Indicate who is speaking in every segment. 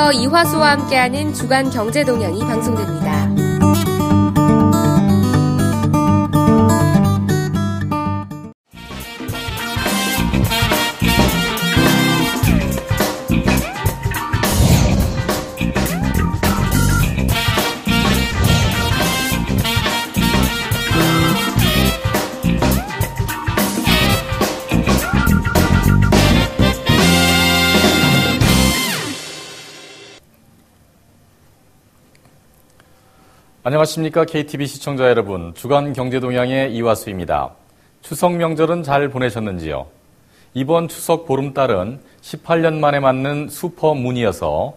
Speaker 1: 안녕하세요. 이화수와 함께하는 주간 경제동향이 방송됩니다.
Speaker 2: 안녕하십니까. KTV 시청자 여러분, 주간 경제동향의 이화수입니다. 추석 명절은 잘 보내셨는지요? 이번 추석 보름달은 18년 만에 맞는 슈퍼문이어서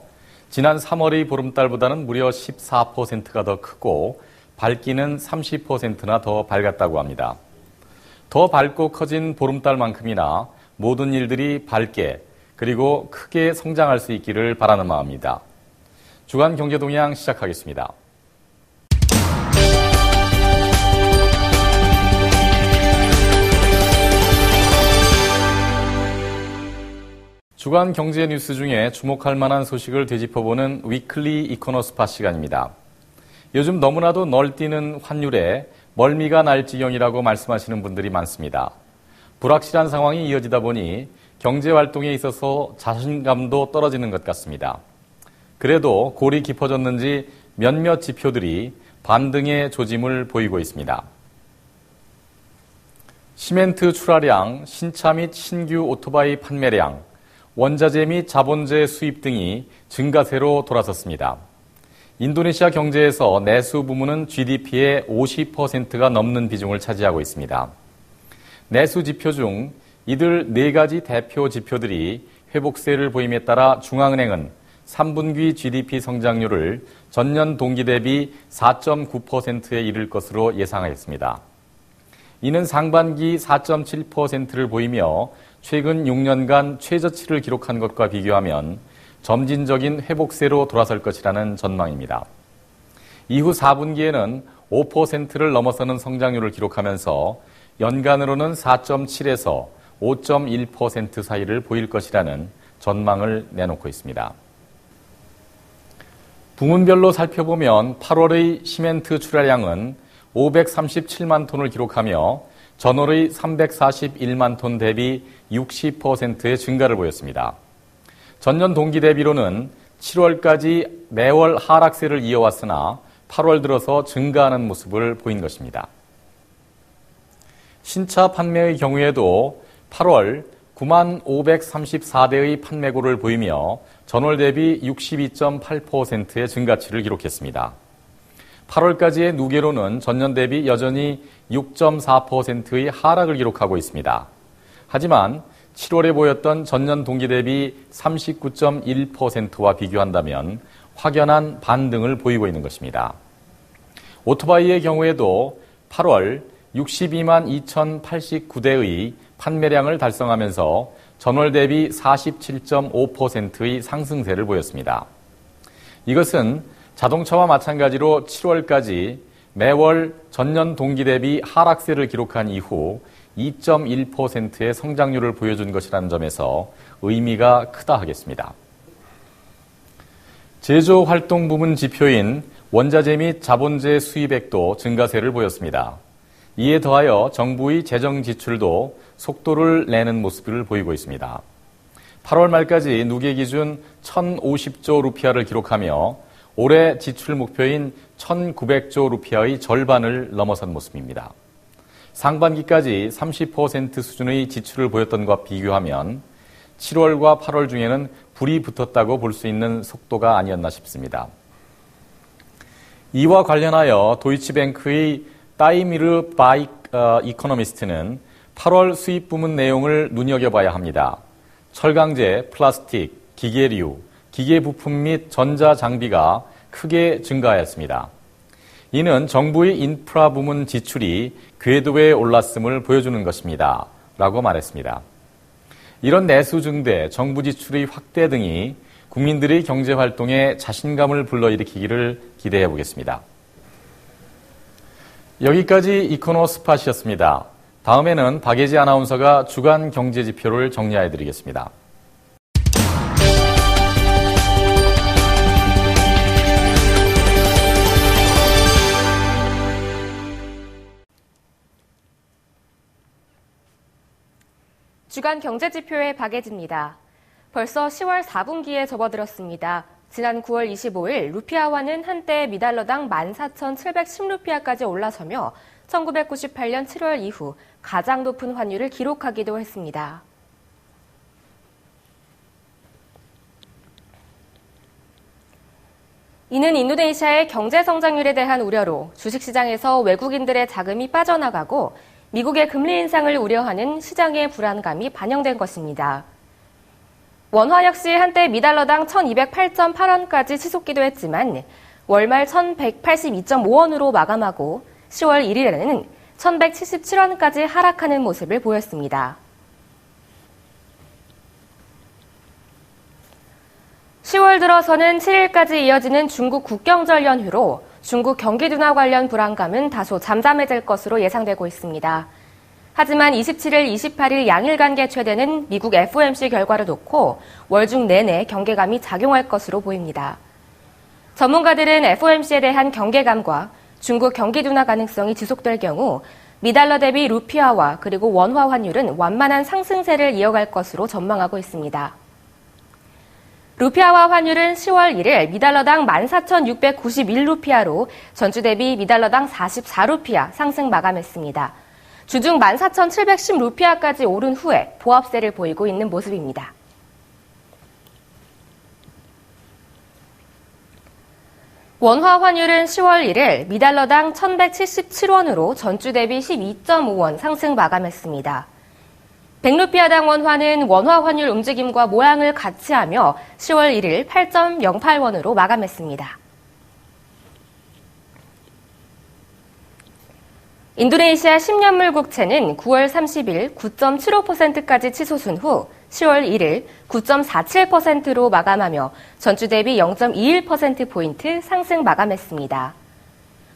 Speaker 2: 지난 3월의 보름달보다는 무려 14%가 더 크고 밝기는 30%나 더 밝았다고 합니다. 더 밝고 커진 보름달만큼이나 모든 일들이 밝게 그리고 크게 성장할 수 있기를 바라는 마음입니다. 주간 경제동향 시작하겠습니다. 주간 경제 뉴스 중에 주목할 만한 소식을 되짚어보는 위클리 이코노스파 시간입니다. 요즘 너무나도 널뛰는 환율에 멀미가 날 지경이라고 말씀하시는 분들이 많습니다. 불확실한 상황이 이어지다 보니 경제활동에 있어서 자신감도 떨어지는 것 같습니다. 그래도 골이 깊어졌는지 몇몇 지표들이 반등의 조짐을 보이고 있습니다. 시멘트 출하량, 신차 및 신규 오토바이 판매량, 원자재 및 자본재 수입 등이 증가세로 돌아섰습니다. 인도네시아 경제에서 내수 부문은 GDP의 50%가 넘는 비중을 차지하고 있습니다. 내수 지표 중 이들 4가지 대표 지표들이 회복세를 보임에 따라 중앙은행은 3분기 GDP 성장률을 전년 동기 대비 4.9%에 이를 것으로 예상하였습니다. 이는 상반기 4.7%를 보이며 최근 6년간 최저치를 기록한 것과 비교하면 점진적인 회복세로 돌아설 것이라는 전망입니다. 이후 4분기에는 5%를 넘어서는 성장률을 기록하면서 연간으로는 4.7에서 5.1% 사이를 보일 것이라는 전망을 내놓고 있습니다. 부문별로 살펴보면 8월의 시멘트 출하량은 537만 톤을 기록하며 전월의 341만 톤 대비 60%의 증가를 보였습니다. 전년 동기 대비로는 7월까지 매월 하락세를 이어왔으나 8월 들어서 증가하는 모습을 보인 것입니다. 신차 판매의 경우에도 8월 9만 534대의 판매고를 보이며 전월 대비 62.8%의 증가치를 기록했습니다. 8월까지의 누계로는 전년 대비 여전히 6.4%의 하락을 기록하고 있습니다. 하지만 7월에 보였던 전년 동기 대비 39.1%와 비교한다면 확연한 반등을 보이고 있는 것입니다. 오토바이의 경우에도 8월 62만 2,089대의 판매량을 달성하면서 전월 대비 47.5%의 상승세를 보였습니다. 이것은 자동차와 마찬가지로 7월까지 매월 전년 동기 대비 하락세를 기록한 이후 2.1%의 성장률을 보여준 것이라는 점에서 의미가 크다 하겠습니다. 제조활동 부문 지표인 원자재 및 자본재 수입액도 증가세를 보였습니다. 이에 더하여 정부의 재정 지출도 속도를 내는 모습을 보이고 있습니다. 8월 말까지 누계 기준 1,050조 루피아를 기록하며 올해 지출 목표인 1,900조 루피아의 절반을 넘어선 모습입니다. 상반기까지 30% 수준의 지출을 보였던 것과 비교하면 7월과 8월 중에는 불이 붙었다고 볼 수 있는 속도가 아니었나 싶습니다. 이와 관련하여 도이치뱅크의 따이미르 바이 이코노미스트는 8월 수입 부문 내용을 눈여겨봐야 합니다. 철강제, 플라스틱, 기계류, 기계부품 및 전자장비가 크게 증가하였습니다. 이는 정부의 인프라 부문 지출이 궤도에 올랐음을 보여주는 것입니다. 라고 말했습니다. 이런 내수 증대, 정부 지출의 확대 등이 국민들의 경제활동에 자신감을 불러일으키기를 기대해 보겠습니다. 여기까지 이코노스팟이었습니다. 다음에는 박예지 아나운서가 주간 경제지표를 정리해 드리겠습니다.
Speaker 1: 주간 경제지표의 박예지입니다. 벌써 10월 4분기에 접어들었습니다. 지난 9월 25일 루피아화는 한때 미달러당 14,710루피아까지 올라서며 1998년 7월 이후 가장 높은 환율을 기록하기도 했습니다. 이는 인도네시아의 경제 성장률에 대한 우려로 주식시장에서 외국인들의 자금이 빠져나가고 미국의 금리 인상을 우려하는 시장의 불안감이 반영된 것입니다. 원화 역시 한때 미달러당 1,208.8원까지 치솟기도 했지만 월말 1,182.5원으로 마감하고 10월 1일에는 1,177원까지 하락하는 모습을 보였습니다. 10월 들어서는 7일까지 이어지는 중국 국경절 연휴로 중국 경기 둔화 관련 불안감은 다소 잠잠해질 것으로 예상되고 있습니다. 하지만 27일, 28일 양일간 개최되는 미국 FOMC 결과를 놓고 월중 내내 경계감이 작용할 것으로 보입니다. 전문가들은 FOMC에 대한 경계감과 중국 경기 둔화 가능성이 지속될 경우 미달러 대비 루피아화 그리고 원화 환율은 완만한 상승세를 이어갈 것으로 전망하고 있습니다. 루피아화 환율은 10월 1일 미달러당 14,691루피아로 전주 대비 미달러당 44루피아 상승 마감했습니다. 주중 14,710루피아까지 오른 후에 보합세를 보이고 있는 모습입니다. 원화 환율은 10월 1일 미달러당 1,177원으로 전주 대비 12.5원 상승 마감했습니다. 100루피아당 원화는 원화 환율 움직임과 모양을 같이 하며 10월 1일 8.08원으로 마감했습니다. 인도네시아 10년물 국채는 9월 30일 9.75%까지 치솟은 후 10월 1일 9.47%로 마감하며 전주 대비 0.21%포인트 상승 마감했습니다.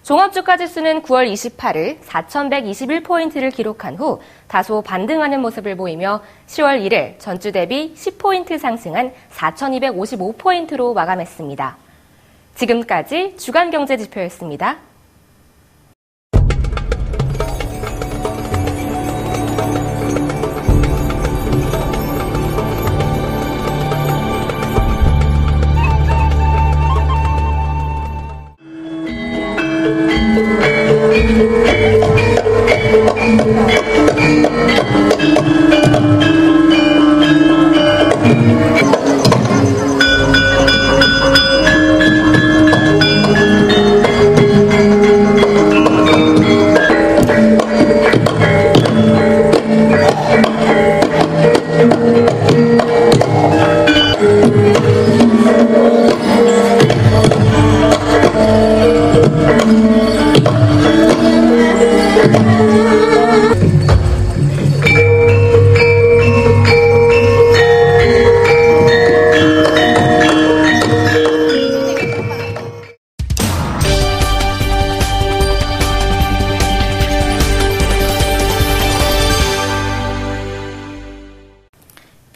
Speaker 1: 종합주가 지수는 9월 28일 4,121포인트를 기록한 후 다소 반등하는 모습을 보이며 10월 1일 전주 대비 10포인트 상승한 4,255포인트로 마감했습니다. 지금까지 주간 경제지표였습니다.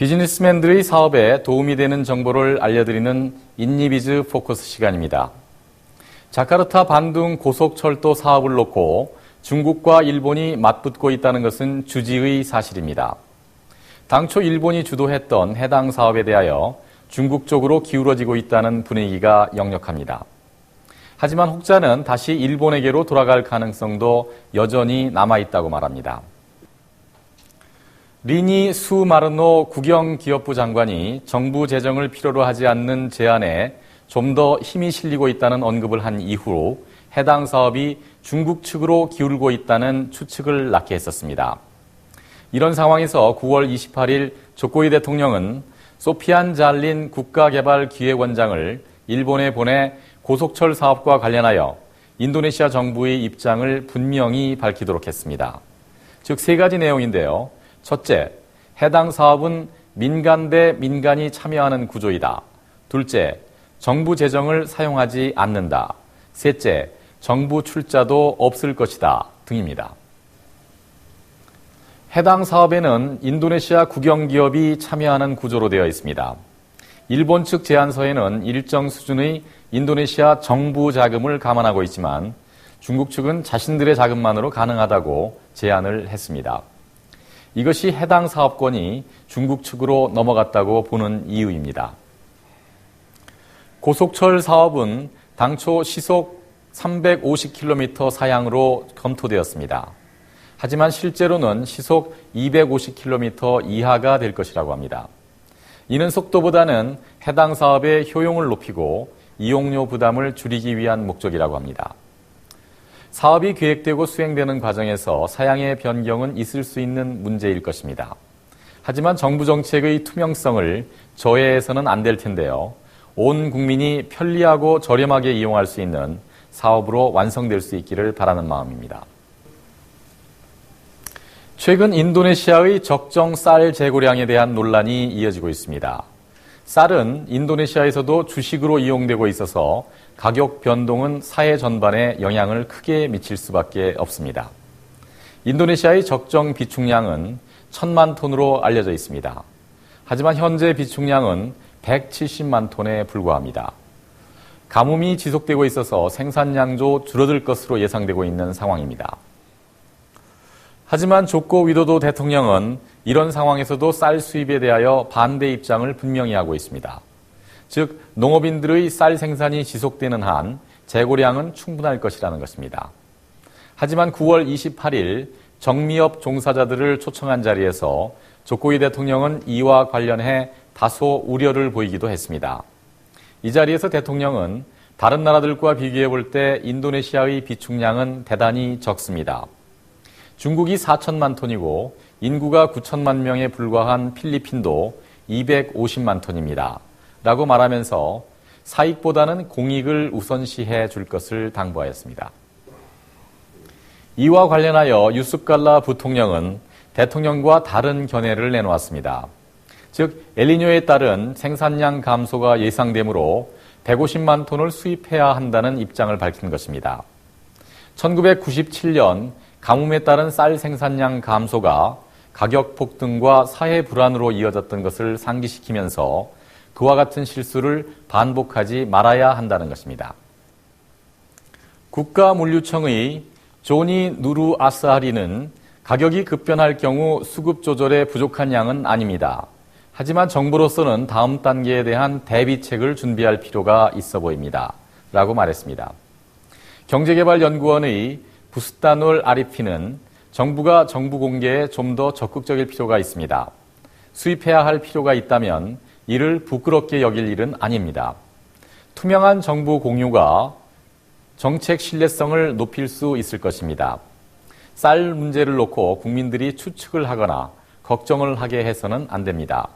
Speaker 2: 비즈니스맨들의 사업에 도움이 되는 정보를 알려드리는 인니비즈 포커스 시간입니다. 자카르타 반둥 고속철도 사업을 놓고 중국과 일본이 맞붙고 있다는 것은 주지의 사실입니다. 당초 일본이 주도했던 해당 사업에 대하여 중국 쪽으로 기울어지고 있다는 분위기가 역력합니다. 하지만 혹자는 다시 일본에게로 돌아갈 가능성도 여전히 남아있다고 말합니다. 리니 수마르노 국영기업부 장관이 정부 재정을 필요로 하지 않는 제안에 좀 더 힘이 실리고 있다는 언급을 한 이후로 해당 사업이 중국 측으로 기울고 있다는 추측을 낳게 했었습니다. 이런 상황에서 9월 28일 조코이 대통령은 소피안 잘린 국가개발기획원장을 일본에 보내 고속철 사업과 관련하여 인도네시아 정부의 입장을 분명히 밝히도록 했습니다. 즉, 세 가지 내용인데요. 첫째, 해당 사업은 민간 대 민간이 참여하는 구조이다. 둘째, 정부 재정을 사용하지 않는다. 셋째, 정부 출자도 없을 것이다. 등입니다. 해당 사업에는 인도네시아 국영기업이 참여하는 구조로 되어 있습니다. 일본 측 제안서에는 일정 수준의 인도네시아 정부 자금을 감안하고 있지만 중국 측은 자신들의 자금만으로 가능하다고 제안을 했습니다. 이것이 해당 사업권이 중국 측으로 넘어갔다고 보는 이유입니다. 고속철 사업은 당초 시속 350km 사양으로 검토되었습니다. 하지만 실제로는 시속 250km 이하가 될 것이라고 합니다. 이는 속도보다는 해당 사업의 효용을 높이고 이용료 부담을 줄이기 위한 목적이라고 합니다. 사업이 계획되고 수행되는 과정에서 사양의 변경은 있을 수 있는 문제일 것입니다. 하지만 정부 정책의 투명성을 저해해서는 안 될 텐데요. 온 국민이 편리하고 저렴하게 이용할 수 있는 사업으로 완성될 수 있기를 바라는 마음입니다. 최근 인도네시아의 적정 쌀 재고량에 대한 논란이 이어지고 있습니다. 쌀은 인도네시아에서도 주식으로 이용되고 있어서 가격 변동은 사회 전반에 영향을 크게 미칠 수밖에 없습니다. 인도네시아의 적정 비축량은 1,000만 톤으로 알려져 있습니다. 하지만 현재 비축량은 170만 톤에 불과합니다. 가뭄이 지속되고 있어서 생산량도 줄어들 것으로 예상되고 있는 상황입니다. 하지만 조코 위도도 대통령은 이런 상황에서도 쌀 수입에 대하여 반대 입장을 분명히 하고 있습니다. 즉, 농업인들의 쌀 생산이 지속되는 한 재고량은 충분할 것이라는 것입니다. 하지만 9월 28일 정미업 종사자들을 초청한 자리에서 조코위 대통령은 이와 관련해 다소 우려를 보이기도 했습니다. 이 자리에서 대통령은 다른 나라들과 비교해 볼 때 인도네시아의 비축량은 대단히 적습니다. 중국이 4천만 톤이고 인구가 9천만 명에 불과한 필리핀도 250만 톤입니다. 라고 말하면서 사익보다는 공익을 우선시해 줄 것을 당부하였습니다. 이와 관련하여 유습갈라 부통령은 대통령과 다른 견해를 내놓았습니다. 즉, 엘니뇨에 따른 생산량 감소가 예상되므로 150만 톤을 수입해야 한다는 입장을 밝힌 것입니다. 1997년 가뭄에 따른 쌀 생산량 감소가 가격 폭등과 사회 불안으로 이어졌던 것을 상기시키면서 그와 같은 실수를 반복하지 말아야 한다는 것입니다. 국가물류청의 조니 누루 아스하리는 가격이 급변할 경우 수급 조절에 부족한 양은 아닙니다. 하지만 정부로서는 다음 단계에 대한 대비책을 준비할 필요가 있어 보입니다. 라고 말했습니다. 경제개발연구원의 부스타놀 아리피는 정부가 정부 공개에 좀 더 적극적일 필요가 있습니다. 수입해야 할 필요가 있다면 이를 부끄럽게 여길 일은 아닙니다. 투명한 정부 공유가 정책 신뢰성을 높일 수 있을 것입니다. 쌀 문제를 놓고 국민들이 추측을 하거나 걱정을 하게 해서는 안 됩니다.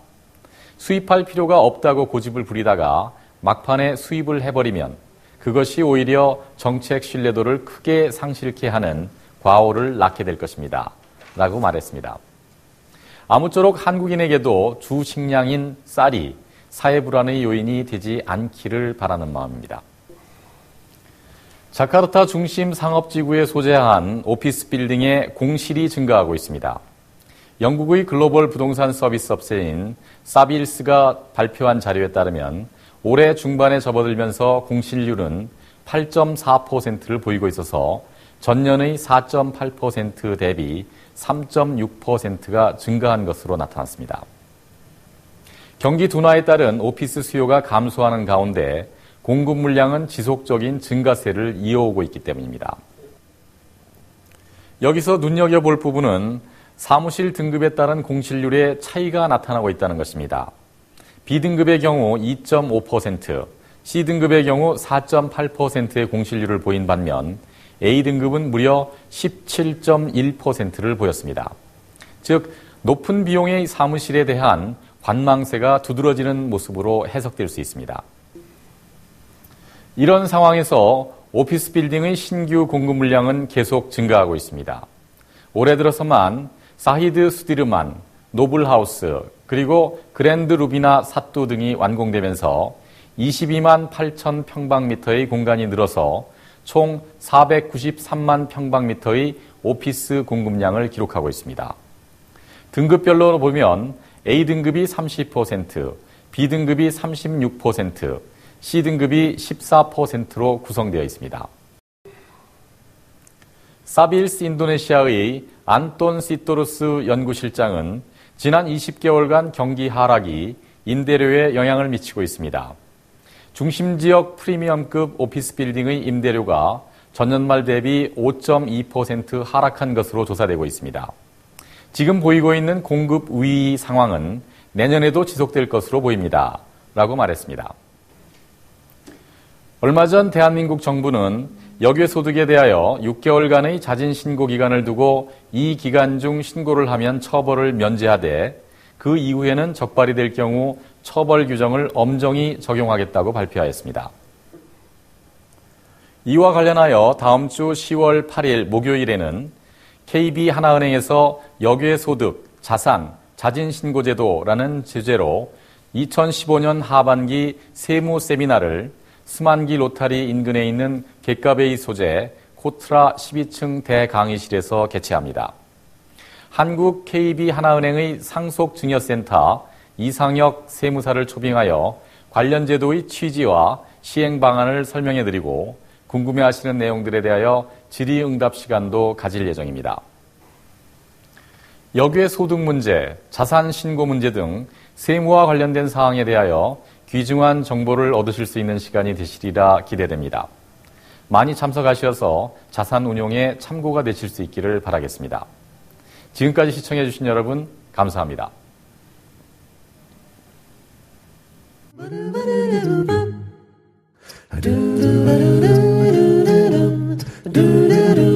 Speaker 2: 수입할 필요가 없다고 고집을 부리다가 막판에 수입을 해버리면 그것이 오히려 정책 신뢰도를 크게 상실케 하는 과오를 낳게 될 것입니다. 라고 말했습니다. 아무쪼록 한국인에게도 주 식량인 쌀이 사회 불안의 요인이 되지 않기를 바라는 마음입니다. 자카르타 중심 상업지구에 소재한 오피스 빌딩의 공실이 증가하고 있습니다. 영국의 글로벌 부동산 서비스 업체인 사빌스가 발표한 자료에 따르면 올해 중반에 접어들면서 공실률은 8.4%를 보이고 있어서 전년의 4.8% 대비 3.6%가 증가한 것으로 나타났습니다. 경기 둔화에 따른 오피스 수요가 감소하는 가운데 공급 물량은 지속적인 증가세를 이어오고 있기 때문입니다. 여기서 눈여겨볼 부분은 사무실 등급에 따른 공실률의 차이가 나타나고 있다는 것입니다. B등급의 경우 2.5%, C등급의 경우 4.8%의 공실률을 보인 반면 A등급은 무려 17.1%를 보였습니다. 즉, 높은 비용의 사무실에 대한 관망세가 두드러지는 모습으로 해석될 수 있습니다. 이런 상황에서 오피스 빌딩의 신규 공급 물량은 계속 증가하고 있습니다. 올해 들어서만 사히드 수디르만, 노블하우스, 그리고 그랜드 루비나 사또 등이 완공되면서 22만 8천 평방미터의 공간이 늘어서 총 493만 평방미터의 오피스 공급량을 기록하고 있습니다. 등급별로 보면 A등급이 30%, B등급이 36%, C등급이 14%로 구성되어 있습니다. 사빌스 인도네시아의 안톤 시토루스 연구실장은 지난 20개월간 경기 하락이 임대료에 영향을 미치고 있습니다. 중심지역 프리미엄급 오피스 빌딩의 임대료가 전년 말 대비 5.2% 하락한 것으로 조사되고 있습니다. 지금 보이고 있는 공급 위기 상황은 내년에도 지속될 것으로 보입니다. 라고 말했습니다. 얼마 전 대한민국 정부는 역외소득에 대하여 6개월간의 자진 신고 기간을 두고 이 기간 중 신고를 하면 처벌을 면제하되 그 이후에는 적발이 될 경우 처벌 규정을 엄정히 적용하겠다고 발표하였습니다. 이와 관련하여 다음 주 10월 8일 목요일에는 KB하나은행에서 역외소득, 자산, 자진신고제도라는 주제로 2015년 하반기 세무 세미나를 스만기 로타리 인근에 있는 객가베이 소재 코트라 12층 대강의실에서 개최합니다. 한국 KB하나은행의 상속증여센터 이상혁 세무사를 초빙하여 관련 제도의 취지와 시행 방안을 설명해드리고 궁금해하시는 내용들에 대하여 질의응답 시간도 가질 예정입니다. 역외소득 문제, 자산 신고 문제 등 세무와 관련된 사항에 대하여 귀중한 정보를 얻으실 수 있는 시간이 되시리라 기대됩니다. 많이 참석하셔서 자산 운용에 참고가 되실 수 있기를 바라겠습니다. 지금까지 시청해 주신 여러분 감사합니다.
Speaker 3: Do